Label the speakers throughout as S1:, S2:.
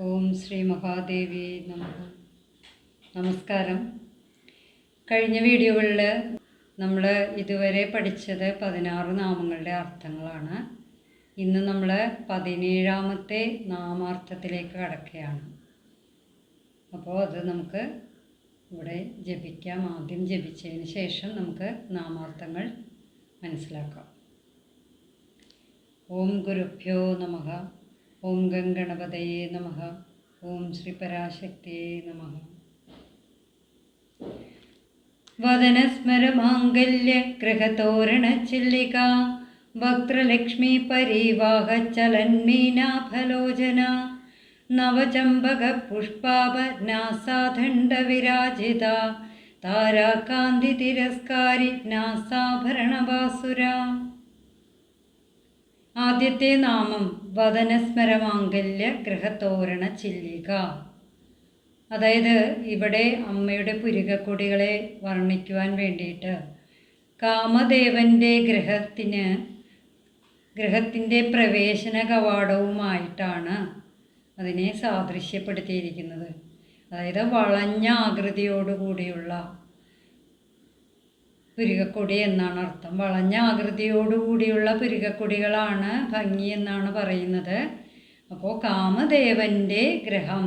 S1: ഓം ശ്രീ മഹാദേവി നമഃ. നമസ്കാരം. കഴിഞ്ഞ വീഡിയോകളിൽ നമ്മൾ ഇതുവരെ പഠിച്ചത് 16 നാമങ്ങളുടെ അർത്ഥങ്ങളാണ്. ഇന്ന് നമ്മൾ 17ാമത്തെ നാമാർത്ഥത്തിലേക്ക് കടക്കുകയാണ്. അപ്പോൾ അത് നമുക്ക് ഇവിടെ ജപിക്കാം. ആദ്യം ജപിച്ചതിന് ശേഷം നമുക്ക് നാമാർത്ഥങ്ങൾ മനസ്സിലാക്കാം. ഓം ഗുരുഭ്യോ നമഃ. ഓം ഗംഗണപതയേ നമഃ. ഓം ശ്രീ പരാശക്തിയേ നമഃ. വദനസ്മരമാംഗല്യ ഗൃഹതോരണച്ചില്ലിക വക്ത്രലക്ഷ്മീ പരിവാഹ ചലന്മീനാഫലോചന നവചമ്പക പുഷ്പാഭനാസാദണ്ഡ വിരാജിത താരാകാന്തി തിരസ്കാരി നാസാഭരണവാസുര. ആദ്യത്തെ നാമം വദനസ്മരമാംഗല്യ ഗൃഹതോരണ ചില്ലിക. അതായത് ഇവിടെ അമ്മയുടെ പുരികക്കൊടികളെ വർണ്ണിക്കുവാൻ വേണ്ടിയിട്ട് കാമദേവൻ്റെ ഗൃഹത്തിൻ്റെ പ്രവേശന കവാടവുമായിട്ടാണ് അതിനെ സാദൃശ്യപ്പെടുത്തിയിരിക്കുന്നത്. അതായത് വളഞ്ഞ ആകൃതിയോടുകൂടിയുള്ള പുരികക്കൊടി എന്നാണ് അർത്ഥം. വളഞ്ഞ ആകൃതിയോടുകൂടിയുള്ള പുരികക്കൊടികളാണ് ഭംഗി എന്നാണ് പറയുന്നത്. അപ്പോൾ കാമദേവൻ്റെ ഗൃഹം,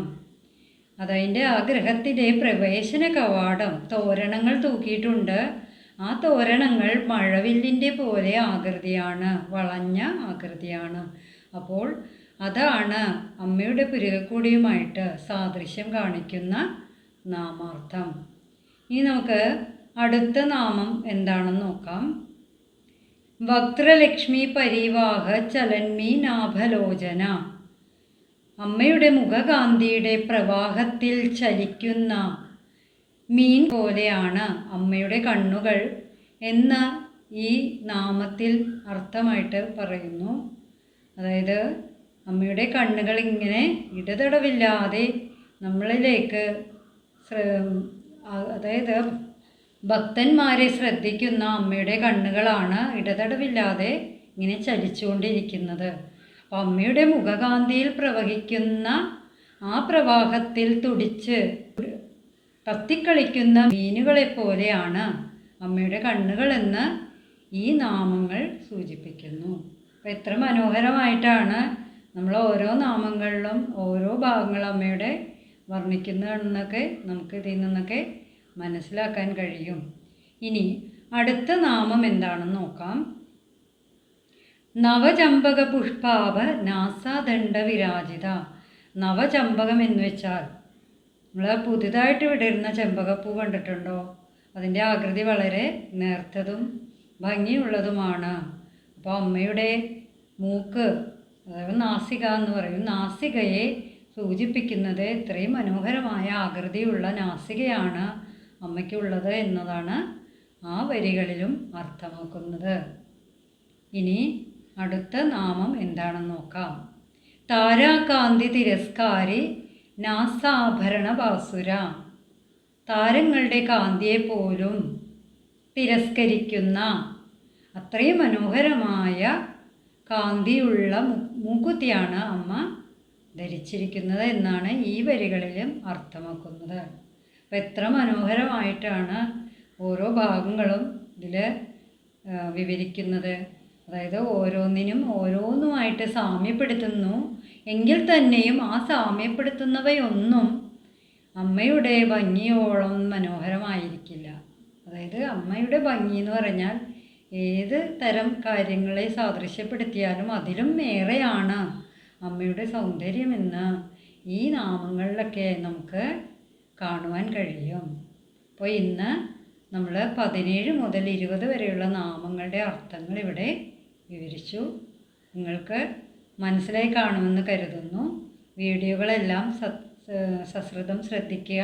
S1: അതതിൻ്റെ ആ ഗൃഹത്തിൻ്റെ പ്രവേശന കവാടം തോരണങ്ങൾ തൂക്കിയിട്ടുണ്ട്. ആ തോരണങ്ങൾ മഴവില്ലിൻ്റെ പോലെ ആകൃതിയാണ്, വളഞ്ഞ ആകൃതിയാണ്. അപ്പോൾ അതാണ് അമ്മയുടെ പുരികക്കൊടിയുമായിട്ട് സാദൃശ്യം കാണിക്കുന്ന നാമാർത്ഥം. ഇനി നമുക്ക് അടുത്ത നാമം എന്താണെന്ന് നോക്കാം. വക്ത്രലക്ഷ്മി പരിവാഹ ചലന്മീ നാഭലോചന. അമ്മയുടെ മുഖകാന്തിയുടെ പ്രവാഹത്തിൽ ചലിക്കുന്ന മീൻ പോലെയാണ് അമ്മയുടെ കണ്ണുകൾ എന്ന് ഈ നാമത്തിൽ അർത്ഥമായിട്ട് പറയുന്നു. അതായത് അമ്മയുടെ കണ്ണുകൾ ഇങ്ങനെ ഇടതടവില്ലാതെ നമ്മളിലേക്ക്, അതായത് ഭക്തന്മാരെ ശ്രദ്ധിക്കുന്ന അമ്മയുടെ കണ്ണുകളാണ് ഇടതടവില്ലാതെ ഇങ്ങനെ ചലിച്ചുകൊണ്ടിരിക്കുന്നത്. അപ്പം അമ്മയുടെ മുഖകാന്തിയിൽ പ്രവഹിക്കുന്ന ആ പ്രവാഹത്തിൽ തുടിച്ച് കത്തിക്കളിക്കുന്ന മീനുകളെപ്പോലെയാണ് അമ്മയുടെ കണ്ണുകളെന്ന് ഈ നാമങ്ങൾ സൂചിപ്പിക്കുന്നു. അപ്പം എത്ര മനോഹരമായിട്ടാണ് നമ്മൾ ഓരോ നാമങ്ങളിലും ഓരോ ഭാഗങ്ങൾ അമ്മയുടെ വർണ്ണിക്കുന്നതെന്നൊക്കെ നമുക്ക് ഇതിൽ നിന്നൊക്കെ മനസ്സിലാക്കാൻ കഴിയും. ഇനി അടുത്ത നാമം എന്താണെന്ന് നോക്കാം. നവചമ്പക പുഷ്പാഭ നാസാദണ്ഡ വിരാജിത. നവചമ്പകം എന്ന് വെച്ചാൽ നമ്മൾ പുതുതായിട്ട് വിടരുന്ന ചെമ്പകപ്പൂ കണ്ടിട്ടുണ്ടോ? അതിൻ്റെ ആകൃതി വളരെ നേർത്തതും ഭംഗിയുള്ളതുമാണ്. അപ്പോൾ അമ്മയുടെ മൂക്ക്, അതായത് നാസിക എന്ന് പറയും, നാസികയെ സൂചിപ്പിക്കുന്നത് ഇത്രയും മനോഹരമായ ആകൃതിയുള്ള നാസികയാണ് അമ്മയ്ക്കുള്ളത് എന്നതാണ് ആ വരികളിലും അർത്ഥമാക്കുന്നത്. ഇനി അടുത്ത നാമം എന്താണെന്ന് നോക്കാം. താരാകാന്തി തിരസ്കാരി നാസാഭരണ വാസുര. താരങ്ങളുടെ കാന്തിയെപ്പോലും തിരസ്കരിക്കുന്ന അത്രയും മനോഹരമായ കാന്തിയുള്ള മൂക്കുത്തിയാണ് അമ്മ ധരിച്ചിരിക്കുന്നത് എന്നാണ് ഈ വരികളിലും അർത്ഥമാക്കുന്നത്. അപ്പം എത്ര മനോഹരമായിട്ടാണ് ഓരോ ഭാഗങ്ങളും ഇതിൽ വിവരിക്കുന്നത്. അതായത് ഓരോന്നിനും ഓരോന്നുമായിട്ട് സാമ്യപ്പെടുത്തുന്നു. എങ്കിൽ തന്നെയും ആ സാമ്യപ്പെടുത്തുന്നവയൊന്നും അമ്മയുടെ ഭംഗിയോളം മനോഹരമായിരിക്കില്ല. അതായത് അമ്മയുടെ ഭംഗി എന്ന് പറഞ്ഞാൽ ഏത് തരം കാര്യങ്ങളെ സാദൃശ്യപ്പെടുത്തിയാലും അതിലും ഏറെയാണ് അമ്മയുടെ സൗന്ദര്യമെന്ന് ഈ നാമങ്ങളിലൊക്കെ നമുക്ക് കാണുവാൻ കഴിയും. അപ്പോൾ ഇന്ന് നമ്മൾ 17 മുതൽ 20 വരെയുള്ള നാമങ്ങളുടെ അർത്ഥങ്ങൾ ഇവിടെ വിവരിച്ചു. നിങ്ങൾക്ക് മനസ്സിലായി കാണുമെന്ന് കരുതുന്നു. വീഡിയോകളെല്ലാം സശ്രദ്ധം ശ്രദ്ധിക്കുക.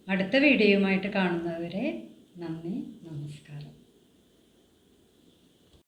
S1: അടുത്ത വീഡിയോയുമായിട്ട് കാണുന്നവരെ നന്ദി, നമസ്കാരം.